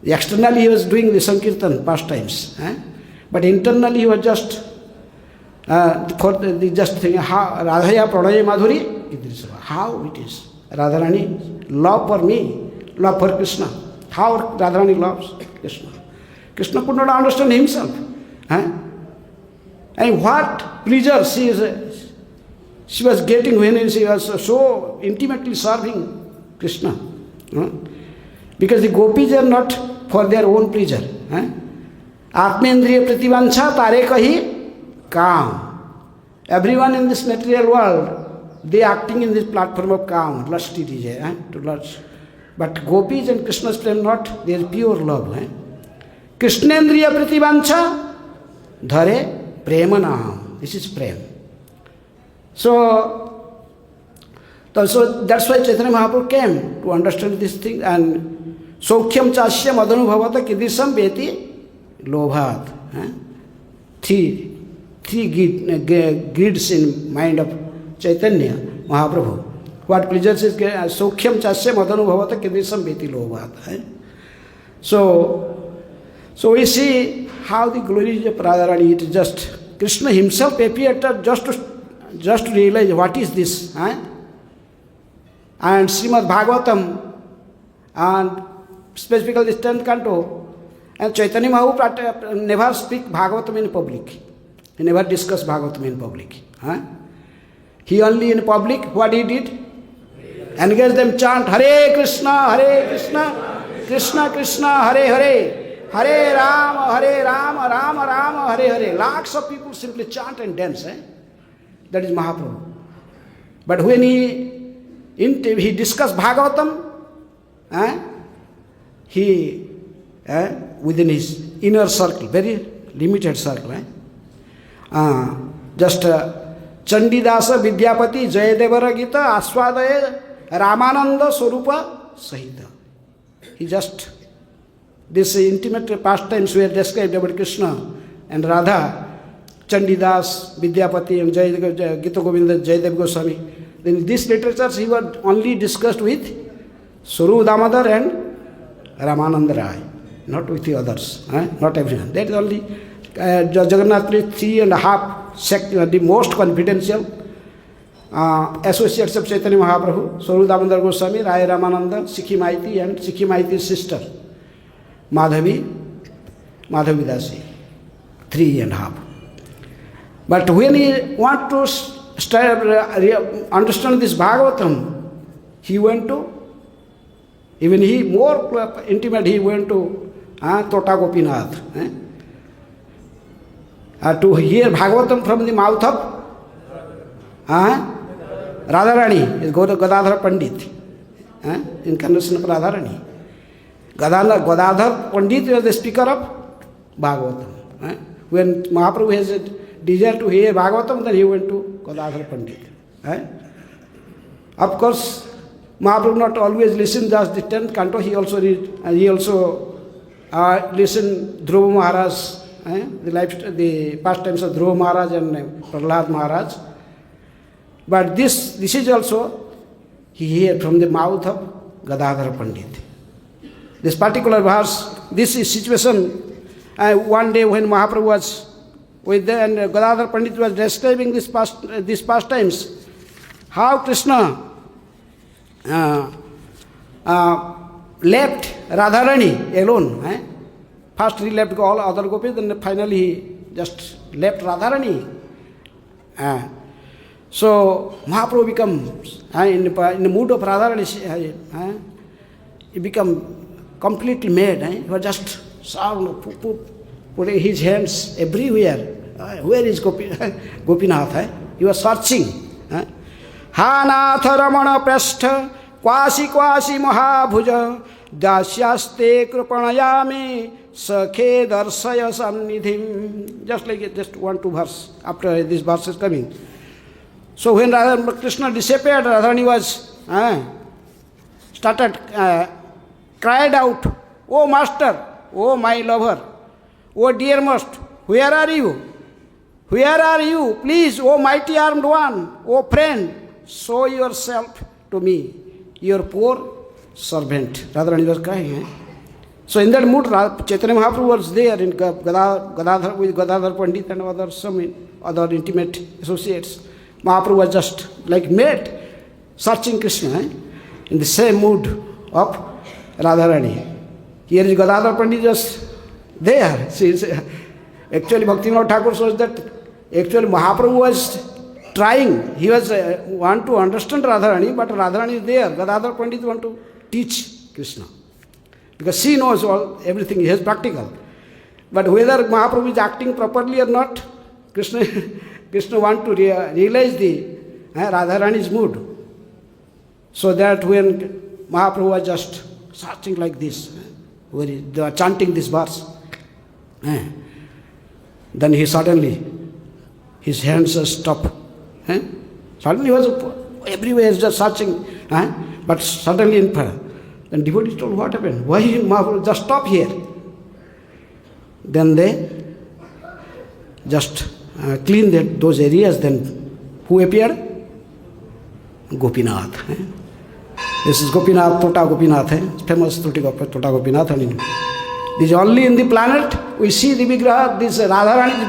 Externally he was doing the Sankirtan pastimes, but internally he was just just thinking how Radhaya Pranaya Madhuri, how it is. Radharani love for me, love for Krishna. How Radharani loves Krishna. Krishna could not understand himself. And what pleasure she was getting when she was so intimately serving Krishna. Because the gopis are not for their own pleasure. Atmendriya Prativancha Tare Kahi Kam. Everyone in this material world, they acting in this platform of Kam, lusty desire, to lust. But gopis and Krishna's flame not, there is pure love. Krishnendriya Prativancha Dhare Premanam. This is prem. So that's why Chaitanya Mahaprabhu came to understand this thing. And Saukhyam Chasya Madhanu Bhavata Kidrisam Beti Lobhat. Three grids in mind of Chaitanya Mahaprabhu. What pleasures is Saukhyam Chasya Madhanu Bhavata Kidrisam Beti Lobhat. So we see how the glory of Radharani, it is just Krishna himself appeared just to realize what is this. And Srimad Bhagavatam, and specifically this 10th canto, and Chaitanya Mahaprabhu never speak Bhagavatam in public. He never discussed Bhagavatam in public. He only in public, what he did? Engage them chant, Hare Krishna, Krishna Krishna, Hare Hare, Hare Rama, Rama Rama, Hare Hare. Lakhs of people simply chant and dance. That is Mahaprabhu. But when he discussed Bhagavatam, he within his inner circle, very limited circle, just Chandidasa Vidyapati Jayadevara Gita Aswadaya Ramananda Swarupa Sahita. He just, this intimate pastimes were described about Krishna and Radha, Chandidas, Vidyapati, and Gita Govinda, Jayadev Goswami. Then these literatures he was only discussed with Swarup Damodar and Ramananda Rai, not with the others, not everyone. That is only Jagannath Puri 3.5 sect, the most confidential associates of Chaitanya Mahaprabhu, Swarup Damodar Goswami, Rai Ramananda, Sikhi Maiti, and Sikhi Maiti's sister, Madhavi Dasi, 3.5. But when he want to understand this Bhagavatam, he went to, even he more intimate, he went to Tota Gopinath. To hear Bhagavatam from the mouth of Radharani, is Gadadhar Pandit, incarnation of Radharani. Gadadhar Pandit was the speaker of Bhagavatam. When Mahaprabhu has a desire to hear Bhagavatam, then he went to Gadadhar Pandit. Of course, Mahaprabhu not always listened just the 10th canto, he also listened Dhruva Maharaj, the pastimes of Dhruva Maharaj and Prahlad Maharaj. But this is also, he heard from the mouth of Gadadhar Pandit. This particular verse, this is situation, one day when Mahaprabhu was with them and Gadadhar Pandit was describing these pastimes, how Krishna left Radharani alone. First he left all other gopis, then finally he just left Radharani. So Mahaprabhu becomes, in the mood of Radharani, he become completely mad. He was just putting his hands everywhere. Where is Gopinath? He was searching. Ha nath ramana prastha kwasi kwasi mahabhuja dasyaste kripanayami sakhe darsaya samnidhim. Just like it, just 1-2 verse after this verse is coming. So when Krishna disappeared, Radharani was cried out, "Oh master, oh my lover, oh dearest, where are you? Where are you? Please, oh mighty armed one, oh friend, show yourself to me, your poor servant." Radharani was crying. So in that mood, Chaitanya Mahaprabhu was there in Gadadhar, with Gadadhar Pandit and other intimate associates. Mahaprabhu was just like mad, searching Krishna, in the same mood of Radharani. Here is Gadadhar Pandit just there. Actually, Bhaktivinoda Thakur shows that actually Mahaprabhu was trying. He was want to understand Radharani, but Radharani is there. Gadadhar Pandit want to teach Krishna, because she knows everything. He is practical. But whether Mahaprabhu is acting properly or not, Krishna want to realize the Radharani's mood. So that when Mahaprabhu was just searching like this, they were chanting this verse, then he suddenly, his hands just stopped. Suddenly he was everywhere just searching, but suddenly in prayer. Then devotees told, what happened? Why Mahaprabhu just stop here? Then they just clean those areas. Then who appeared? Gopinath. This is Gopinath, Tota Gopinath, famous Tota Gopinath. This is only in the planet we see the Vigraha, this Radharani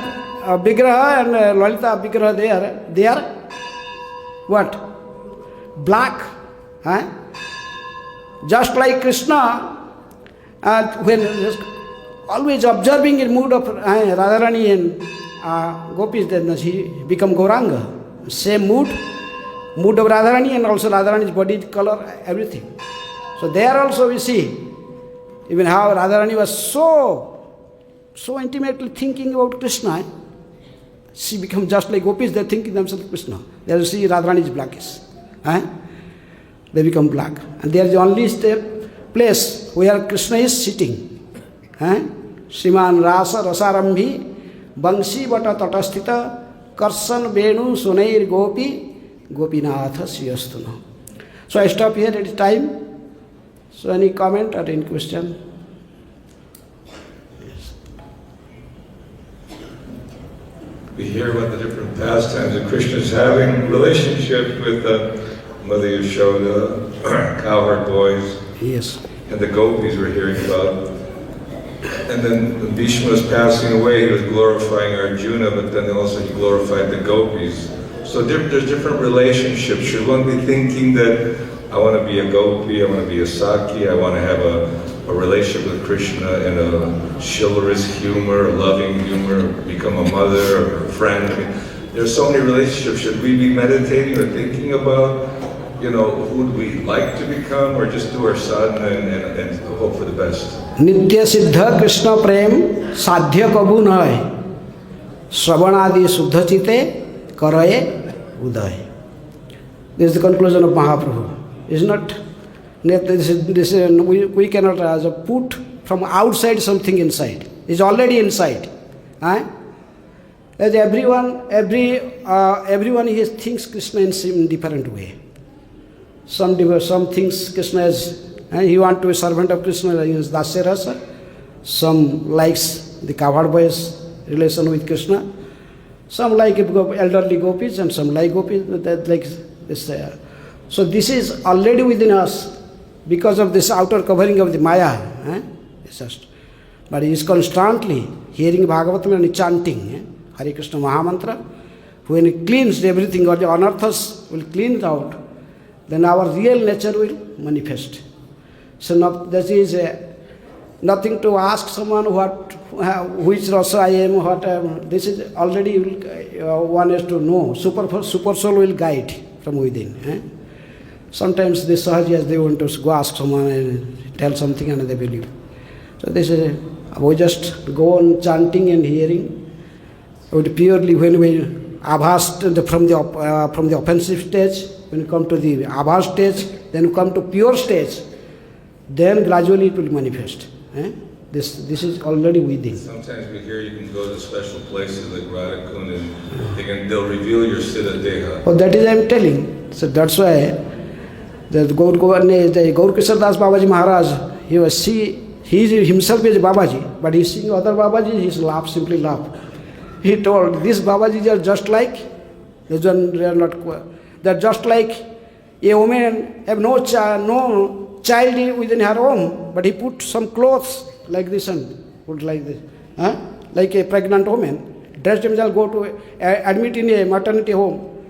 Vigraha and Lalita Vigraha, they are what? Black. Just like Krishna, when always observing in mood of Radharani and Gopis, then he become Gauranga. Same mood of Radharani, and also Radharani's body color, everything. So there also we see even how Radharani was so intimately thinking about Krishna. She become just like Gopis, they think themselves Krishna. There you see Radharani's blackish. They become black. And there is only place where Krishna is sitting. Sriman Rasa Rasarambhi Bangsi Vata Tatasthita Karsan Venu Sunair Gopi Gopinatha Siyastuna. So I stop here, it is time. So any comment or any question? Yes. we hear about the different pastimes that Krishna is having, relationships with Mother Yashoda, cowherd boys, Yes. and the gopis we're hearing about. And then when Bhishma was passing away, he was glorifying Arjuna, but then also he glorified the gopis. So there's different relationships. Should one be thinking that I want to be a gopi, I want to be a Saki, I want to have a relationship with Krishna in a chivalrous humor, a loving humor, become a mother or a friend? I mean, there's so many relationships. Should we be meditating or thinking about, who do we like to become, or just do our sadhana and hope for the best? नित्य सिद्ध कृष्ण प्रेम साध्य कबू नय श्रवणादि शुद्ध चिते करए उदय. This is the conclusion of Mahaprabhu. Is not we cannot put from outside something inside. It's already inside. As everyone thinks Krishna in different way. Some things Krishna is. He want to be servant of Krishna, he is Dasya Rasa. Some likes the cowherd boys relation with Krishna. Some like elderly gopis and some like gopis that like this. So this is already within us because of this outer covering of the Maya. It's just, but he is constantly hearing Bhagavatam and chanting Hare Krishna Mahamantra. When he cleans everything, or the anarthas will clean it out, then our real nature will manifest. So that is nothing to ask someone which rasa I am, what I am. This is already one has to know. Super soul will guide from within. Sometimes the sahajiyas, they want to go ask someone and tell something and they believe. So this is, we just go on chanting and hearing. With purely when we abhas from the offensive stage, when you come to the abhas stage, then you come to pure stage. Then gradually it will manifest. This is already within. Sometimes we hear you can go to special places like Radhakund and they'll reveal your Siddha Deha. Oh, that is I am telling. So that's why the Gaur Kishore Das Babaji Maharaj, he himself is Babaji, but he seeing other Babaji, he simply laugh. He told, these Babajis are just like, they're just like a woman have no child within her home, but he put some clothes like this and put like this, like a pregnant woman, dressed himself, go to admit in a maternity home.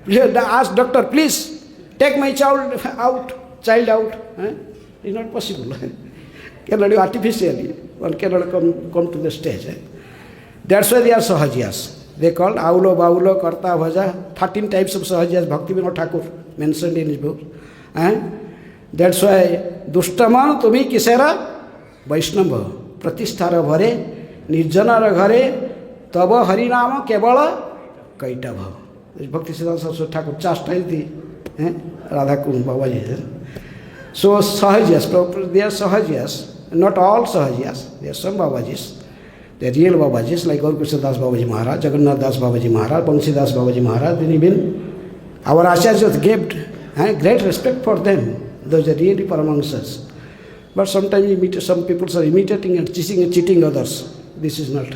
Ask doctor, please take my child out. It's not possible. Cannot do artificially. One cannot come to the stage. That's why they are sahajiyas. They called Aulo, Baulo, Karta, Bhaja. 13 types of sahajiyas Bhakti Vinod Thakur mentioned in his book. That's why Dushtaman Tumi Kisera Vaishnava Pratisthara Bhare Nirjanara Ghare Tava Harinama Kebala Kaitava. This Bhakti Siddhanta Saraswati Thakur chastised the Radhakund Babaji. So sahajiyas, they are sahajiyas, not all sahajiyas. There are some Babajis. The real Babajis like Gaur Kishore Das Babaji Maharaj, Jagannath Das Babaji Maharaj, Bangsi Das Babaji Maharaj, then even our Acharyas gave great respect for them. Those are really Paramahamsas. But sometimes you meet some people are imitating and cheating others. This is not.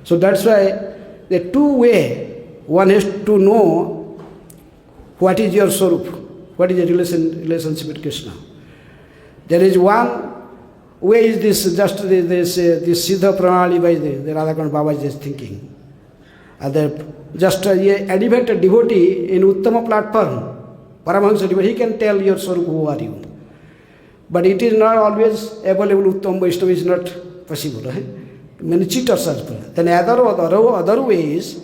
So that's why the two way one has to know what is your Swarup, what is the relationship with Krishna. There is one way is this just this Siddha Pranali by the Radhakund Babaji is thinking. Just a elevated devotee in Uttama platform, Paramahamsa devotee, he can tell your Swarup, who are you. But it is not always available. Uttam Vaishnava is not possible. Many cheaters are there. Then other ways,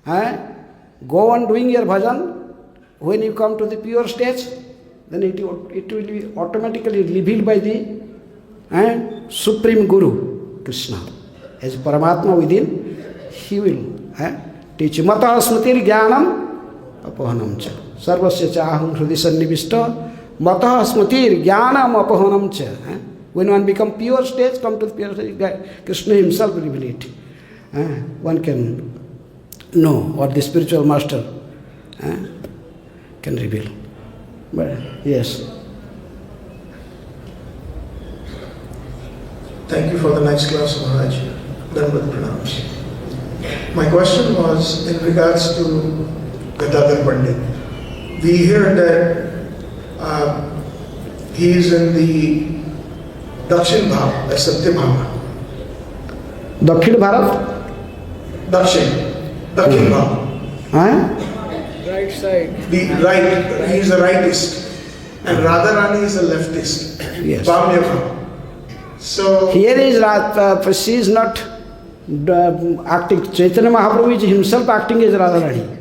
go on doing your bhajan. When you come to the pure stage, then it will be automatically revealed by the Supreme Guru, Krishna. As Paramatma within, he will teach you. Mata smritir jnanam apahanam cha. Sarvasya cha aham hrudi sannivishta. Mata smritir jnanam apahanam cha. When one becomes pure stage, come to the pure stage, Krishna himself will reveal it. One can know what the spiritual master can reveal. But yes. Thank you for the nice class, Maharaj. Done with pranams. My question was in regards to Gadadhar Pandit. We hear that he is in the Dakshin Bhav, Satya Bhava. दक्षिण Bharat Dakshin Bhav. हाँ Right side. The right, he is a rightist. And Radharani is a leftist. Yes. Vamya Bhav. So, here is she is not acting. Chaitanya Mahaprabhu is himself acting as Radharani.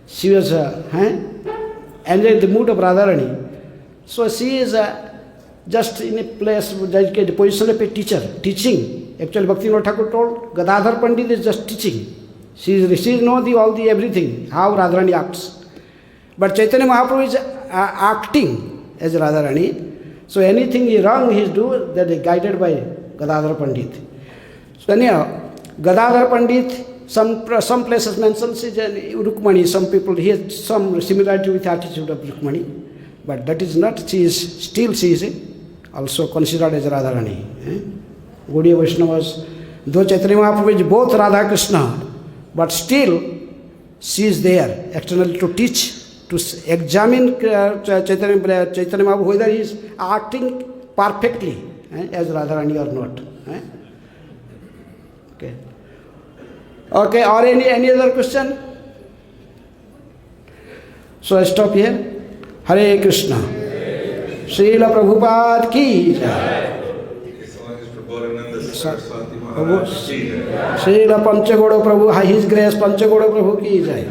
She was enjoying the mood of Radharani. So she is just in a place, the position of a teacher, teaching. Actually, Bhaktivinoda Thakur told, Gadadhar Pandit is just teaching. She knows all the everything, how Radharani acts. But Chaitanya Mahaprabhu is acting as Radharani. So anything wrong he is doing, that is guided by Gadadhar Pandit. So anyhow, Gadadhar Pandit, some places mentions is Rukmani. Some people he has some similarity with attitude of Rukmani, but that is not. She is also considered as Radharani. Gaudiya Vaishnavas, though Chaitanya Mahaprabhu is both Radha Krishna, but still she is there externally to teach, to examine Chaitanya Mahaprabhu whether he is acting perfectly as Radharani or not. Okay, or any other question? So I stop here. Hare Krishna. Srila Prabhupada ki jai. Srila Panchagoda Prabhu, His Grace Panchagoda Prabhu ki jai.